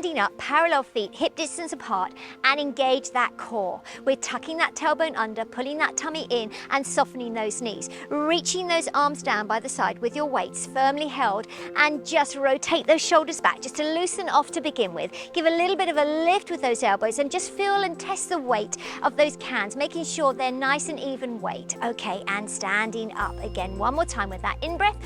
standing up, parallel feet, hip distance apart, and engage that core. We're tucking that tailbone under, pulling that tummy in, and softening those knees. Reaching those arms down by the side with your weights firmly held, and just rotate those shoulders back just to loosen off to begin with. Give a little bit of a lift with those elbows and just feel and test the weight of those cans, making sure they're nice and even weight. Okay, and standing up again. One more time with that in-breath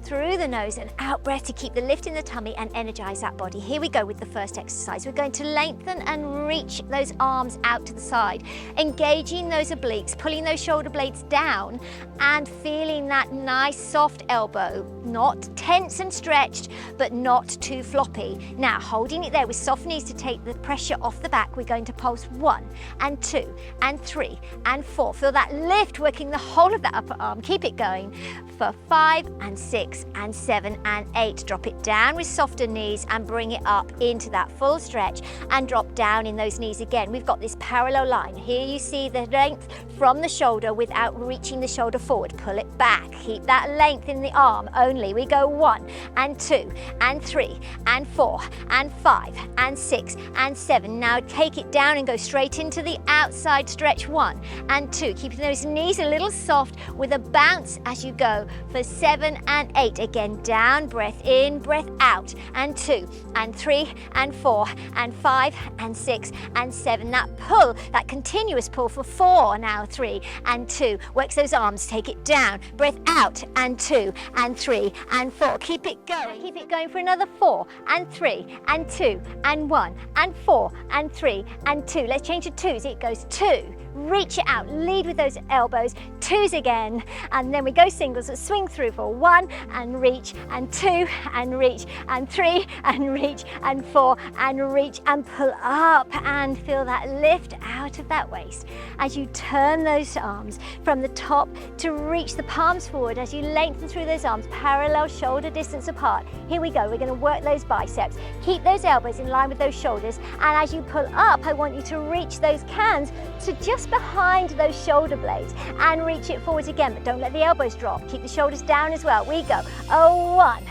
through the nose and out breath to keep the lift in the tummy and energize that body. Here we go with the first exercise. We're going to lengthen and reach those arms out to the side, engaging those obliques, pulling those shoulder blades down and feeling that nice soft elbow, not tense and stretched, but not too floppy. Now, holding it there with soft knees to take the pressure off the back, we're going to pulse 1 and 2 and 3 and 4. Feel that lift working the whole of the upper arm. Keep it going for 5 and 6 and 7 and 8. Drop it down with softer knees and bring it up into that full stretch and drop down in those knees again. We've got this parallel line. Here you see the length from the shoulder without reaching the shoulder forward. Pull it back. Keep that length in the arm only. We go 1 and 2 and 3 and 4 and 5 and 6 and 7. Now take it down and go straight into the outside stretch. 1 and 2. Keeping those knees a little soft with a bounce as you go for 7 and 8. Again, down, breath in, breath out, and 2 and 3 and 4 and 5 and 6 and 7. That pull, that continuous pull for 4 now, 3 and 2. Works those arms, take it down, breath out, and 2 and 3 and 4. Keep it going for another 4 and 3 and 2 and 1 and 4 and 3 and 2. Let's change to 2s. It goes 2. Reach it out, lead with those elbows, 2s again, and then we go singles, so swing through for 1 and reach, and 2 and reach, and 3 and reach, and 4 and reach, and pull up and feel that lift out of that waist as you turn those arms from the top to reach the palms forward as you lengthen through those arms, parallel shoulder distance apart. Here we go, we're going to work those biceps, keep those elbows in line with those shoulders, and as you pull up, I want you to reach those cans to just behind those shoulder blades and reach it forwards again, but don't let the elbows drop. Keep the shoulders down as well. We go a 1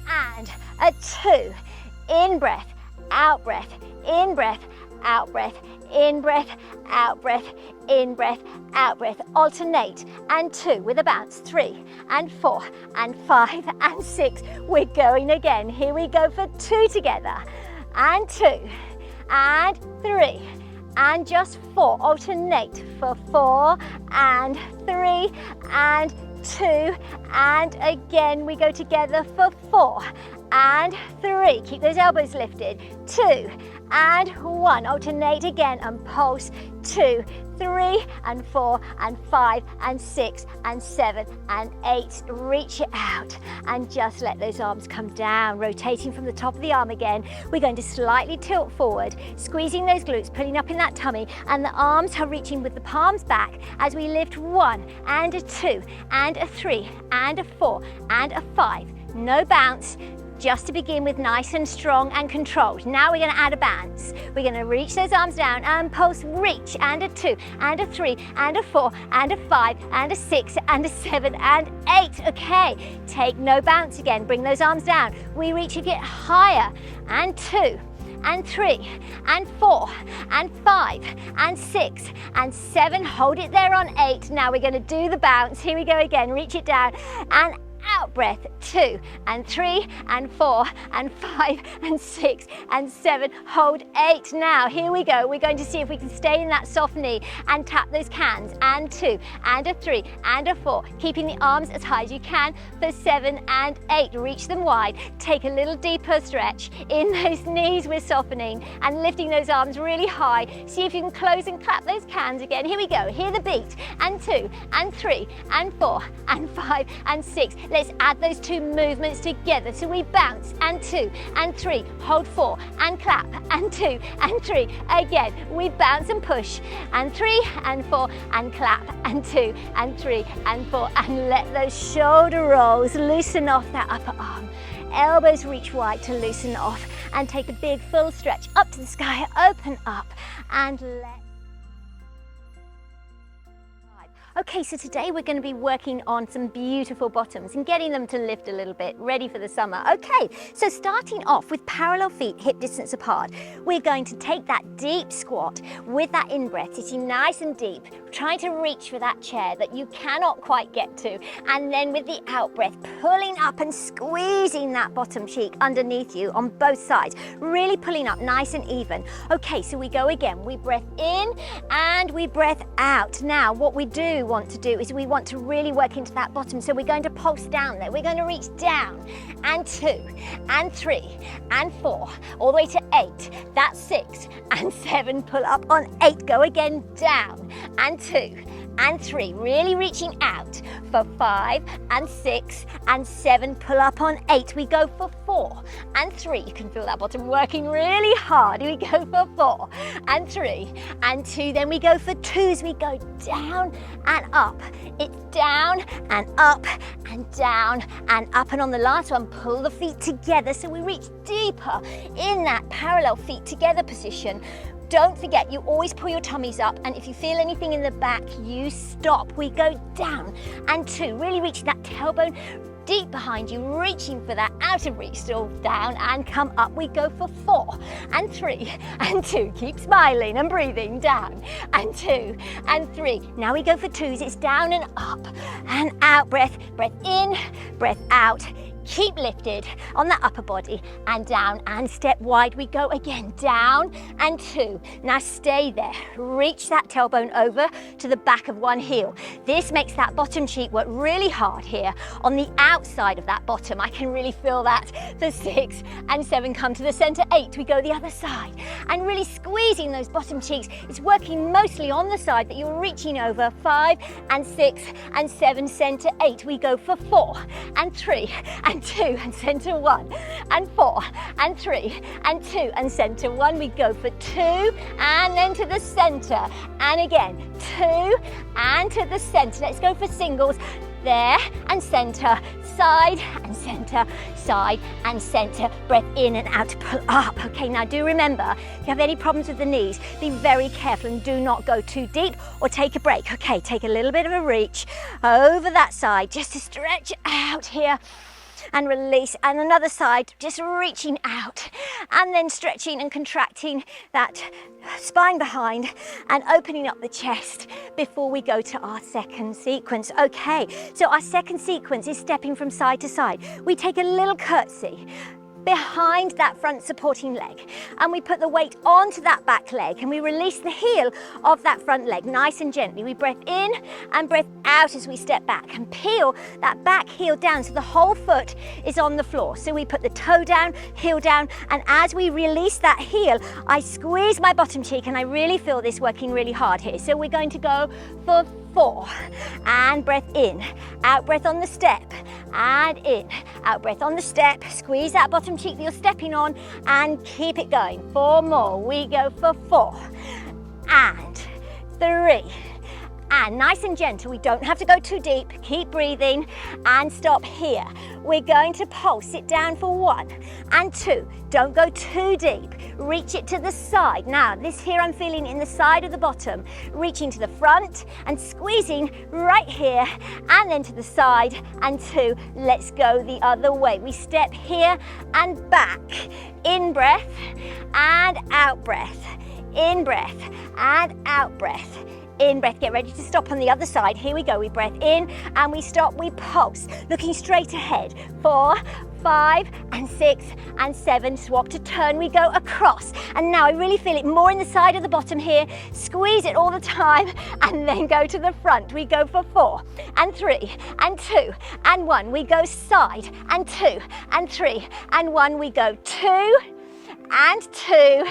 and a 2. In breath, out breath, in breath, out breath, in breath, out breath, in breath, out breath. Alternate, and 2 with a bounce, 3 and 4 and 5 and 6. We're going again. Here we go for 2 together, and 2 and 3 and just 4. Alternate for 4 and 3 and 2, and again we go together for 4 and 3. Keep those elbows lifted. 2 and 1. Alternate again and pulse. 2, 3 and 4 and 5 and 6 and 7 and 8. Reach it out and just let those arms come down, rotating from the top of the arm again. We're going to slightly tilt forward, squeezing those glutes, pulling up in that tummy, and the arms are reaching with the palms back as we lift 1 and a 2 and a 3 and a 4 and a 5. No bounce. Just to begin with, nice and strong and controlled. Now we're going to add a bounce. We're going to reach those arms down and pulse, reach, and a 2 and a 3 and a 4 and a 5 and a 6 and a 7 and 8. Okay, take no bounce again. Bring those arms down. We reach a bit higher, and 2 and 3 and 4 and 5 and 6 and 7. Hold it there on 8. Now we're going to do the bounce. Here we go again. Reach it down and out breath. 2 and 3 and 4 and 5 and 6 and 7. Hold 8. Now here we go. We're going to see if we can stay in that soft knee and tap those cans. And 2 and a 3 and a 4. Keeping the arms as high as you can for 7 and 8. Reach them wide. Take a little deeper stretch in those knees. We're softening and lifting those arms really high. See if you can close and clap those cans again. Here we go. Hear the beat. And 2 and 3 and 4 and 5 and 6. Let's add those 2 movements together. So we bounce, and 2 and 3, hold 4 and clap, and 2 and 3. Again, we bounce and push, and 3 and 4 and clap, and 2 and 3 and 4, and let those shoulder rolls loosen off that upper arm. Elbows reach wide to loosen off, and take a big full stretch up to the sky. Open up and let. Okay, so today we're going to be working on some beautiful bottoms and getting them to lift a little bit, ready for the summer. Okay, so starting off with parallel feet, hip distance apart, we're going to take that deep squat with that in-breath, sitting nice and deep, trying to reach for that chair that you cannot quite get to, and then with the out-breath, pulling up and squeezing that bottom cheek underneath you on both sides, really pulling up nice and even. Okay, so we go again. We breath in and we breath out. Now, what we want to do is we want to really work into that bottom, so we're going to pulse down there. We're going to reach down and 2 and 3 and 4 all the way to 8. That's 6 and 7. Pull up on 8. Go again, down and 2 and 3, really reaching out for 5 and 6 and 7. Pull up on 8. We go for 4 and 3. You can feel that bottom working really hard. We go for 4 and 3 and 2. Then we go for 2s. We go down and up. It's down and up and down and up. And on the last one, pull the feet together so we reach deeper in that parallel feet together position. Don't forget, you always pull your tummies up, and if you feel anything in the back, you stop. We go down and 2, really reaching that tailbone deep behind you, reaching for that out of reach, still down and come up. We go for 4 and 3 and 2. Keep smiling and breathing, down and 2 and 3. Now we go for 2s. It's down and up and out. Breath in, breath out. Keep lifted on the upper body and down and step wide. We go again, down and 2. Now stay there. Reach that tailbone over to the back of one heel. This makes that bottom cheek work really hard here on the outside of that bottom. I can really feel that. For 6 and 7, come to the center. 8, we go the other side and really squeezing those bottom cheeks. It's working mostly on the side that you're reaching over. 5 and 6 and 7, center. 8, we go for 4 and 3 and 2 and center 1 and 4 and 3 and 2 and center 1. We go for 2 and then to the center and again 2 and to the center. Let's go for singles. There and center, side and center, side and center. Breath in and out to pull up. Okay, now do remember, if you have any problems with the knees, be very careful and do not go too deep or take a break. Okay, take a little bit of a reach over that side just to stretch out here. And release, and another side, just reaching out and then stretching and contracting that spine behind and opening up the chest before we go to our second sequence. Okay, so our second sequence is stepping from side to side. We take a little curtsy behind that front supporting leg, and we put the weight onto that back leg and we release the heel of that front leg nice and gently. We breath in and breath out as we step back and peel that back heel down so the whole foot is on the floor. So we put the toe down, heel down, and as we release that heel, I squeeze my bottom cheek, and I really feel this working really hard here. So we're going to go for 4 and breath in, out breath on the step and in, out breath on the step. Squeeze that bottom cheek that you're stepping on and keep it going. 4 more. We go for 4 and 3 and nice and gentle. We don't have to go too deep. Keep breathing and stop here. We're going to pulse it down for 1 and 2. Don't go too deep. Reach it to the side. Now this here I'm feeling in the side of the bottom, reaching to the front and squeezing right here and then to the side and 2. Let's go the other way. We step here and back. In breath and out breath. In breath and out breath. In breath, get ready to stop on the other side. Here we go. We breath in and we stop, we pulse, looking straight ahead. 4, 5 and 6 and 7. Swap to turn, we go across. And now I really feel it more in the side of the bottom here. Squeeze it all the time and then go to the front. We go for 4 and 3 and 2 and 1. We go side and 2 and 3 and 1. We go 2 and 2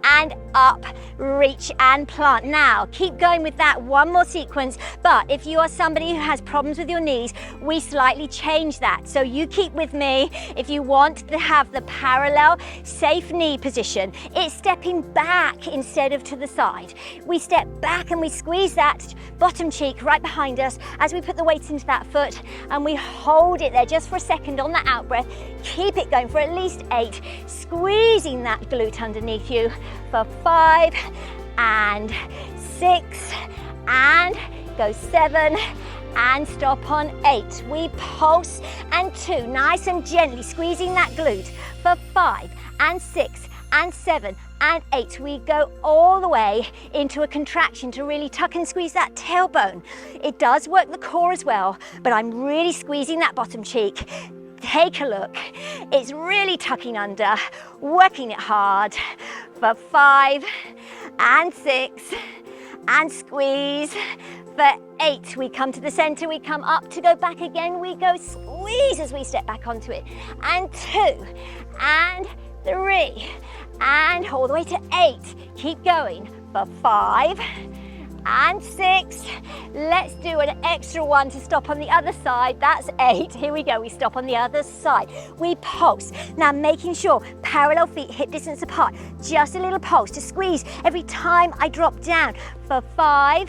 and up, reach and plant. Now keep going with that, one more sequence, but if you are somebody who has problems with your knees, we slightly change that. So you keep with me. If you want to have the parallel safe knee position, it's stepping back instead of to the side. We step back and we squeeze that bottom cheek right behind us as we put the weights into that foot, and we hold it there just for a second on that out breath. Keep it going for at least 8, squeezing that glute underneath you for 5 and 6 and go 7, and stop on 8. We pulse, and 2, nice and gently squeezing that glute for 5, and 6, and 7, and 8. We go all the way into a contraction to really tuck and squeeze that tailbone. It does work the core as well, but I'm really squeezing that bottom cheek. Take a look. It's really tucking under, working it hard for 5, and 6, and squeeze for 8. We come to the center, we come up to go back again, we go squeeze as we step back onto it, and 2, and 3, and all the way to 8. Keep going for 5, and 6. Let's do an extra one to stop on the other side. That's 8. Here we go. We stop on the other side. We pulse. Now making sure parallel feet hip distance apart. Just a little pulse to squeeze every time I drop down for 5,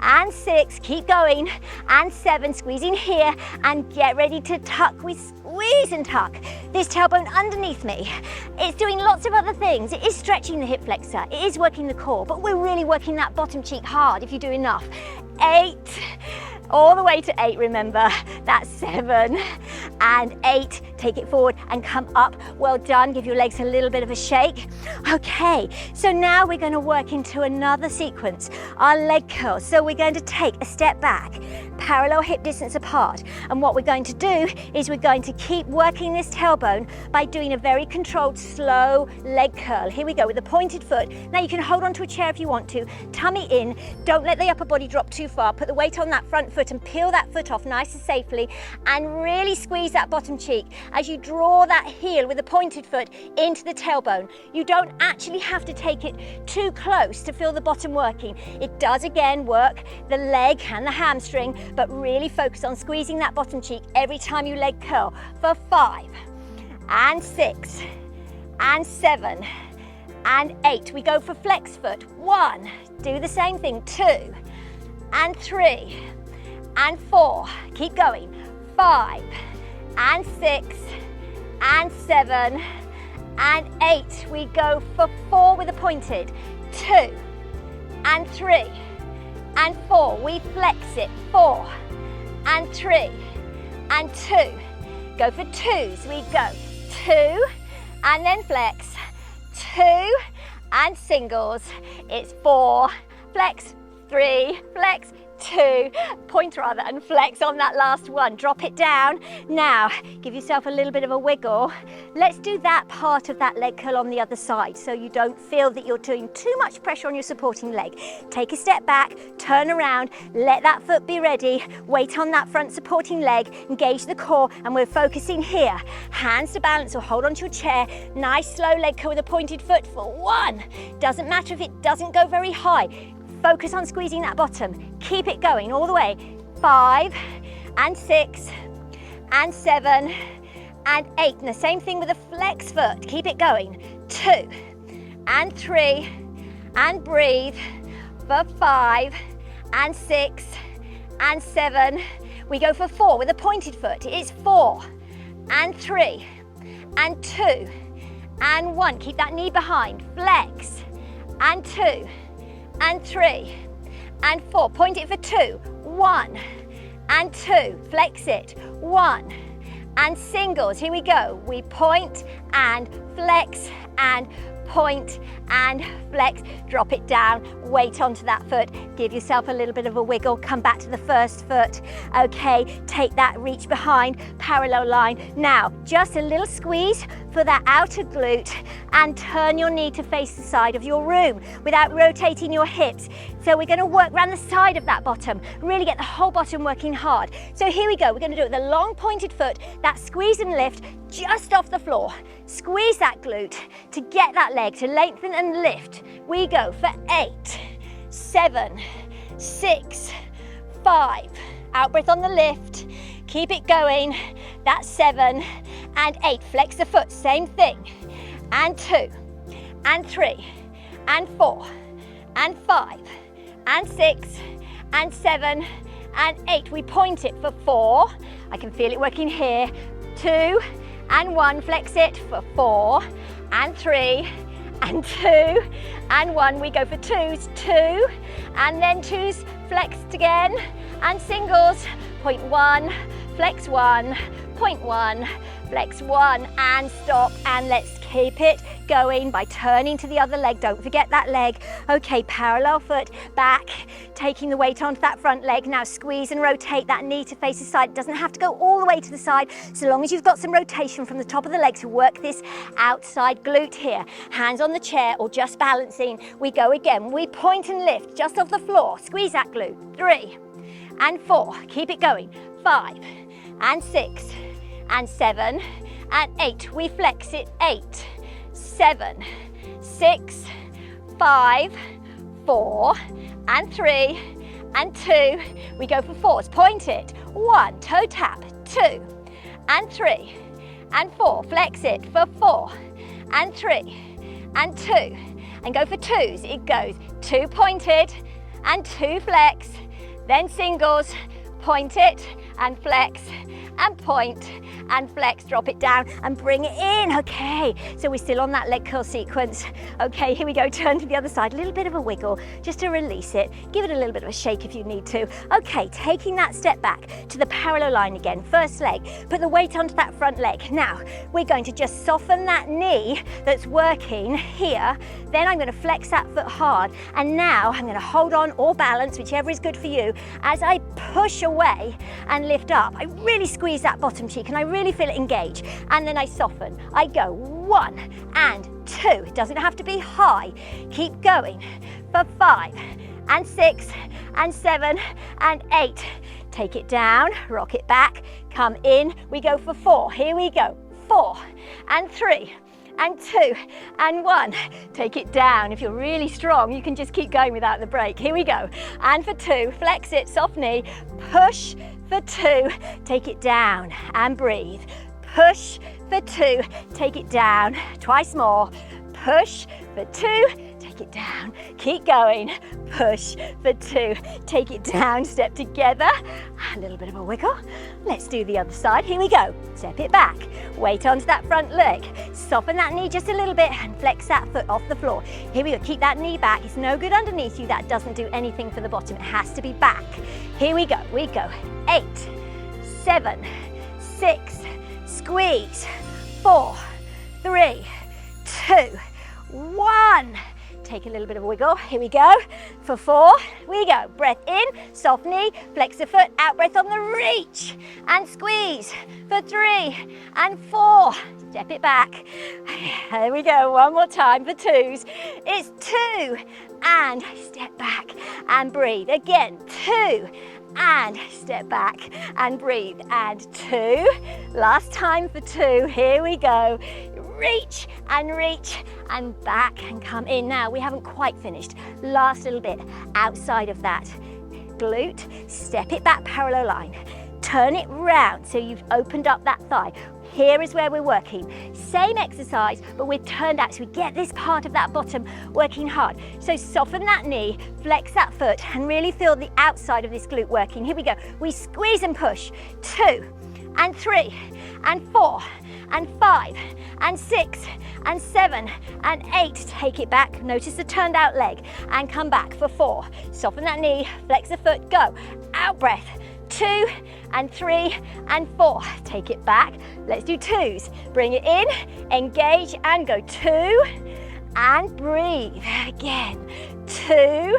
and 6, keep going, and 7, squeezing here, and get ready to tuck. We squeeze and tuck this tailbone underneath me. It's doing lots of other things. It is stretching the hip flexor, it is working the core, but we're really working that bottom cheek hard if you do enough. 8, all the way to 8, remember, that's 7, and 8, take it forward and come up. Well done, give your legs a little bit of a shake. Okay, so now we're going to work into another sequence, our leg curls. So we're going to take a step back, parallel hip distance apart, and what we're going to do is we're going to keep working this tailbone by doing a very controlled, slow leg curl. Here we go with a pointed foot. Now you can hold onto a chair if you want to, tummy in, don't let the upper body drop too far, put the weight on that front foot and peel that foot off nice and safely, and really squeeze that bottom cheek as you draw that heel with a pointed foot into the tailbone. You don't actually have to take it too close to feel the bottom working. It does again work the leg and the hamstring, but really focus on squeezing that bottom cheek every time you leg curl for 5, and 6, and 7, and 8. We go for flex foot. 1, do the same thing. 2, and 3, and 4, keep going. 5, and 6, and 7, and 8. We go for 4 with a pointed. 2, and 3, and 4. We flex it. 4, and 3, and 2. Go for 2s. We go 2, and then flex. 2, and singles. It's 4, flex, 3, flex, 2, point rather, and flex on that last one. Drop it down. Now give yourself a little bit of a wiggle. Let's do that part of that leg curl on the other side so you don't feel that you're doing too much pressure on your supporting leg. Take a step back, turn around, let that foot be ready, weight on that front supporting leg, engage the core, and we're focusing here. Hands to balance or hold onto your chair. Nice slow leg curl with a pointed foot for 1. Doesn't matter if it doesn't go very high. Focus on squeezing that bottom. Keep it going all the way. 5, and 6, and 7, and 8. And the same thing with a flex foot. Keep it going. 2, and 3, and breathe for 5, and 6, and 7. We go for 4 with a pointed foot. It is 4, and 3, and 2, and 1. Keep that knee behind. Flex, and 2, and 3, and 4. Point it for 2. 1, and 2. Flex it. 1, and singles. Here we go. We point and flex and point and flex. Drop it down, weight onto that foot, give yourself a little bit of a wiggle, come back to the first foot. Okay, take that reach behind, parallel line. Now just a little squeeze for that outer glute and turn your knee to face the side of your room without rotating your hips. So we're going to work around the side of that bottom, really get the whole bottom working hard. So here we go, we're going to do it with a long pointed foot, that squeeze and lift just off the floor. Squeeze that glute to get that leg to lengthen and lift. We go for 8, 7, 6, 5. Out breath on the lift. Keep it going. That's 7 and 8. Flex the foot. Same thing. And 2, and 3, and 4, and 5, and 6, and 7, and 8. We point it for 4. I can feel it working here. 2, and 1. Flex it for 4, and 3, and 2, and 1. We go for twos, 2, and then twos, flexed again, and singles, point 1, flex 1, point 1, flex 1, and stop, and let's keep it going by turning to the other leg. Don't forget that leg. Okay, parallel foot back, taking the weight onto that front leg. Now squeeze and rotate that knee to face the side. It doesn't have to go all the way to the side, so long as you've got some rotation from the top of the leg to work this outside glute here. Hands on the chair or just balancing. We go again. We point and lift just off the floor. Squeeze that glute. 3 and 4. Keep it going. 5 and 6 and 7 and 8. We flex it. 8, 7, 6, 5, 4, and 3, and 2. We go for 4s. Point it. 1, toe tap. 2, and 3, and 4. Flex it for 4, and 3, and 2. And go for 2s. It goes 2 pointed, and 2 flex. Then singles. Point it, and flex, and point, and flex, drop it down and bring it in. Okay, so we're still on that leg curl sequence. Okay, here we go, turn to the other side, a little bit of a wiggle just to release it. Give it a little bit of a shake if you need to. Okay, taking that step back to the parallel line again, first leg, put the weight onto that front leg. Now, we're going to just soften that knee that's working here. Then I'm going to flex that foot hard, and now I'm going to hold on or balance, whichever is good for you, as I push away and lift up. I really squeeze that bottom cheek and I really feel it engage, and then I soften. I go 1 and 2. It doesn't have to be high. Keep going for 5 and 6 and 7 and 8. Take it down, rock it back, come in. We go for 4. Here we go. 4 and 3 and 2 and 1. Take it down. If you're really strong, you can just keep going without the break. Here we go. And for 2, flex it, soft knee, push for 2, take it down and breathe. Push for 2, take it down. Twice more. Push for 2, take it down. Keep going. Push for 2, take it down. Step together. A little bit of a wiggle. Let's do the other side. Here we go. Step it back. Weight onto that front leg. Soften that knee just a little bit and flex that foot off the floor. Here we go. Keep that knee back. It's no good underneath you. That doesn't do anything for the bottom. It has to be back. Here we go. We go. 8, 7, 6, squeeze. 4, 3, 2, 1. Take a little bit of a wiggle. Here we go. For 4, we go. Breath in, soft knee, flex the foot, out breath on the reach, and squeeze. For 3 and 4. Step it back. Here we go. One more time for 2s. It's 2 and step back and breathe. Again, 2 and step back and breathe, and 2. Last time for 2. Here we go. Reach and back and come in. Now we haven't quite finished. Last little bit outside of that glute. Step it back, parallel line. Turn it round so you've opened up that thigh. Here is where we're working. Same exercise, but we're turned out so we get this part of that bottom working hard. So soften that knee, flex that foot, and really feel the outside of this glute working. Here we go. We squeeze and push. 2 and 3 and 4 and 5 and 6 and 7 and 8. Take it back. Notice the turned out leg and come back for 4. Soften that knee, flex the foot, go. Out breath. 2 and 3 and 4. Take it back. Let's do 2s. Bring it in, engage and go. 2 and breathe. Again. 2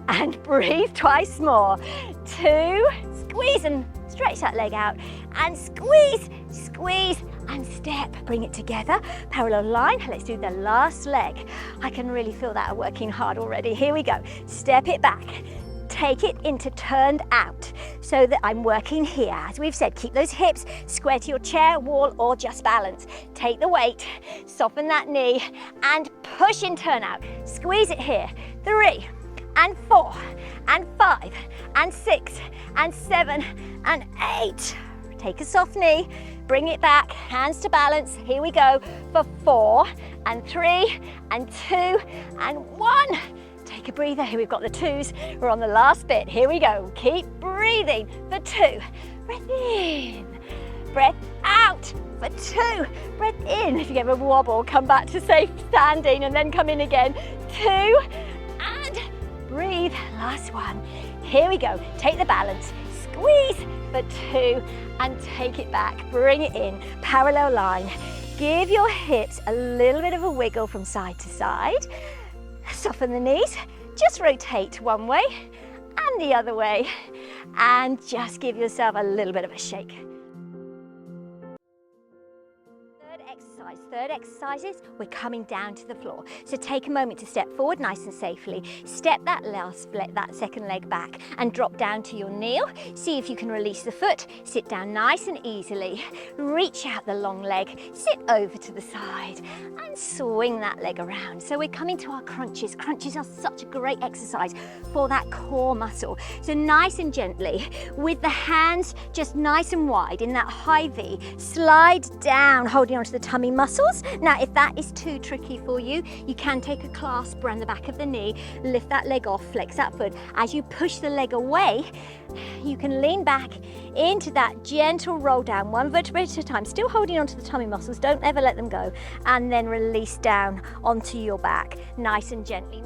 and breathe twice more. 2, squeeze and stretch that leg out and squeeze, squeeze and step. Bring it together, parallel line. Let's do the last leg. I can really feel that working hard already. Here we go. Step it back. Take it into turned out so that I'm working here. As we've said, keep those hips square to your chair, wall, or just balance. Take the weight, soften that knee, and push in turn out. Squeeze it here. 3 and 4 and 5 and 6 and 7 and 8. Take a soft knee, bring it back, hands to balance. Here we go for 4 and 3 and 2 and 1. Take a breather. Here we've got the 2s. We're on the last bit. Here we go. Keep breathing for 2. Breath in, breath out. for 2. Breath in. If you get a wobble, come back to safe standing and then come in again. 2, and breathe. Last one. Here we go. Take the balance. Squeeze for 2 and take it back. Bring it in. Parallel line. Give your hips a little bit of a wiggle from side to side. Soften the knees. Just rotate one way and the other way. And just give yourself a little bit of a shake. Third exercise is we're coming down to the floor. So take a moment to step forward nice and safely. Step that second leg back and drop down to your kneel. See if you can release the foot. Sit down nice and easily. Reach out the long leg. Sit over to the side and swing that leg around. So we're coming to our crunches. Crunches are such a great exercise for that core muscle. So nice and gently with the hands just nice and wide in that high V. Slide down, holding onto the tummy muscles. Now, if that is too tricky for you, you can take a clasp around the back of the knee, lift that leg off, flex that foot. As you push the leg away, you can lean back into that gentle roll down, one vertebra at a time, still holding onto the tummy muscles, don't ever let them go, and then release down onto your back, nice and gently.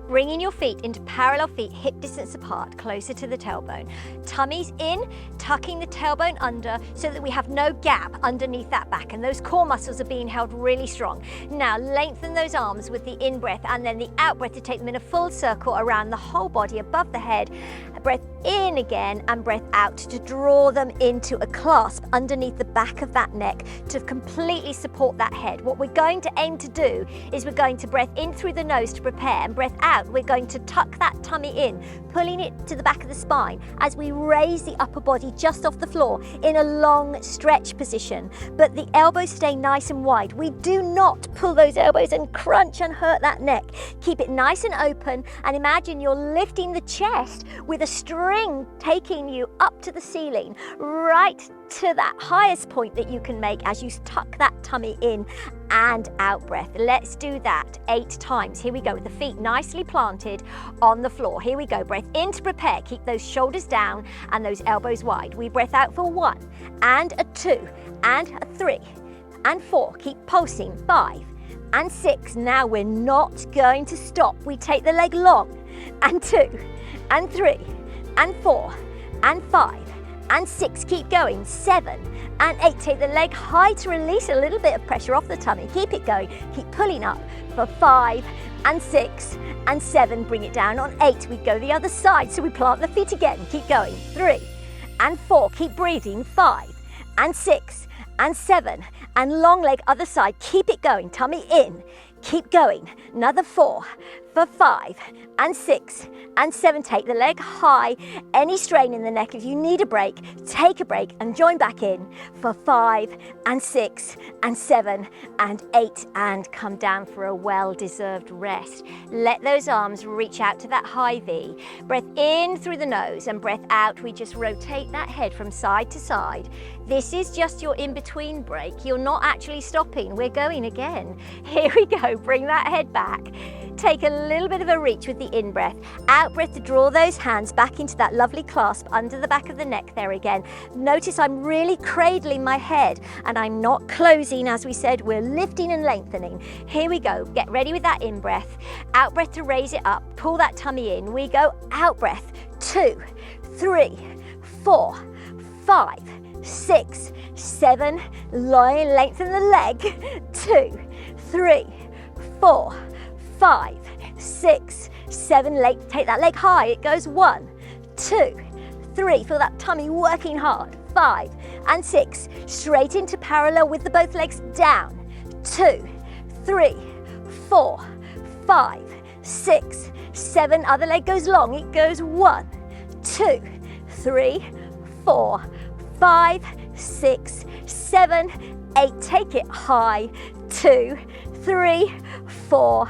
Bringing your feet into parallel feet, hip distance apart, closer to the tailbone. Tummy's in, tucking the tailbone under so that we have no gap underneath that back and those core muscles are being held really strong. Now lengthen those arms with the in-breath and then the out-breath to take them in a full circle around the whole body above the head. Breath in again and breath out to draw them into a clasp underneath the back of that neck to completely support that head. What we're going to aim to do is we're going to breath in through the nose to prepare and breath out. We're going to tuck that tummy in, pulling it to the back of the spine as we raise the upper body just off the floor in a long stretch position. But the elbows stay nice and wide. We do not pull those elbows and crunch and hurt that neck. Keep it nice and open and imagine you're lifting the chest with a string taking you up to the ceiling, right to that highest point that you can make as you tuck that tummy in and out breath. Let's do that 8 times. Here we go with the feet nicely planted on the floor. Here we go. Breath in to prepare. Keep those shoulders down and those elbows wide. We breath out for 1 and a 2 and a 3 and 4. Keep pulsing. 5 and 6. Now we're not going to stop. We take the leg long and 2 and 3 and 4 and 5 and 6. Keep going. 7 and 8. Take the leg high to release a little bit of pressure off the tummy. Keep it going. Keep pulling up for 5 and 6 and 7. Bring it down on 8. We go the other side. So we plant the feet again. Keep going. 3 and 4. Keep breathing. 5 and 6 and 7 and long leg other side. Keep it going. Tummy in. Keep going. Another 4 for 5 and 6 and 7. Take the leg high. Any strain in the neck, if you need a break, take a break and join back in for 5 and 6 and 7 and 8 and come down for a well-deserved rest. Let those arms reach out to that high V. Breath in through the nose and breath out. We just rotate that head from side to side. This is just your in-between break. You're not actually stopping. We're going again. Here we go. Bring that head back. Take a little bit of a reach with the in-breath. Out-breath to draw those hands back into that lovely clasp under the back of the neck there again. Notice I'm really cradling my head and I'm not closing. As we said, we're lifting and lengthening. Here we go. Get ready with that in-breath. Out-breath to raise it up. Pull that tummy in. We go out-breath. 2, 3, 4, 5, 6, 7. Lengthen the leg. 2, 3, 4, 5, 6, 7. Take that leg high. It goes 1, 2, 3. Feel that tummy working hard. 5 and 6. Straight into parallel with the both legs down. 2, 3, 4, 5, 6, 7. Other leg goes long. It goes 1, 2, 3, 4, 5, 6, 7, 8. Take it high. 2, 3, 4,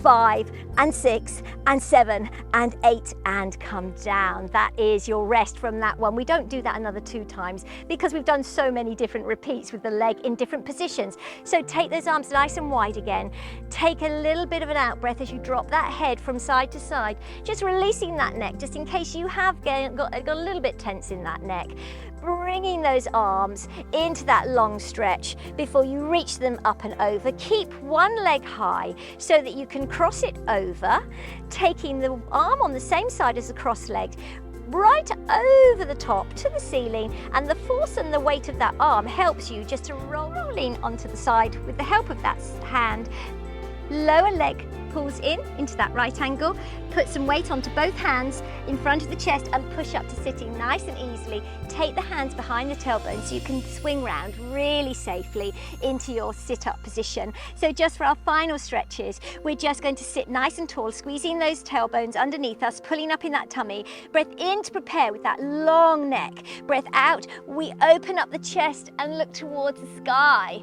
5 and 6 and 7 and 8 and come down. That is your rest from that one. We don't do that another 2 times because we've done so many different repeats with the leg in different positions. So take those arms nice and wide again. Take a little bit of an out breath as you drop that head from side to side, just releasing that neck just in case you have got a little bit tense in that neck. bringing those arms into that long stretch before you reach them up and over. Keep one leg high so that you can cross it over, taking the arm on the same side as the cross-legged, right over the top to the ceiling, and the force and the weight of that arm helps you just to rolling onto the side with the help of that hand. Lower leg pulls in into that right angle, put some weight onto both hands in front of the chest and push up to sitting nice and easily. Take the hands behind the tailbone so you can swing round really safely into your sit-up position. So just for our final stretches, we're just going to sit nice and tall, squeezing those tailbones underneath us, pulling up in that tummy. Breath in to prepare with that long neck. Breath out, we open up the chest and look towards the sky.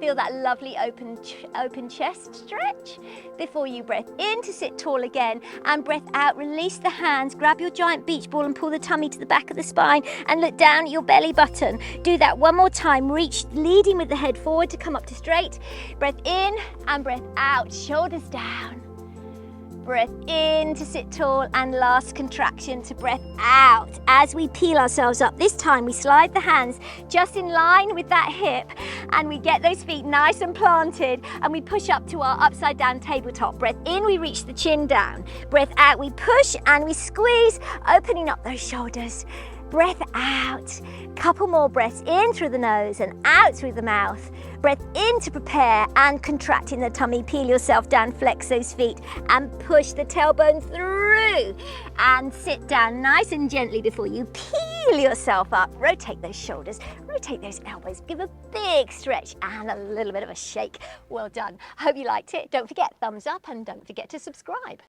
Feel that lovely open chest stretch before you breath in to sit tall again, and breath out, release the hands, grab your giant beach ball and pull the tummy to the back of the spine and look down at your belly button. Do that one more time, reach, leading with the head forward to come up to straight. Breath in and breath out, shoulders down. Breath in to sit tall, and last contraction to breath out. As we peel ourselves up, this time we slide the hands just in line with that hip and we get those feet nice and planted, and we push up to our upside down tabletop. Breath in, we reach the chin down. Breath out, we push and we squeeze, opening up those shoulders. Breath out, couple more breaths in through the nose and out through the mouth. Breath in to prepare and contract in the tummy, peel yourself down, flex those feet and push the tailbone through and sit down nice and gently before you peel yourself up. Rotate those shoulders, rotate those elbows, give a big stretch and a little bit of a shake. Well done. Hope you liked it. Don't forget, thumbs up and don't forget to subscribe.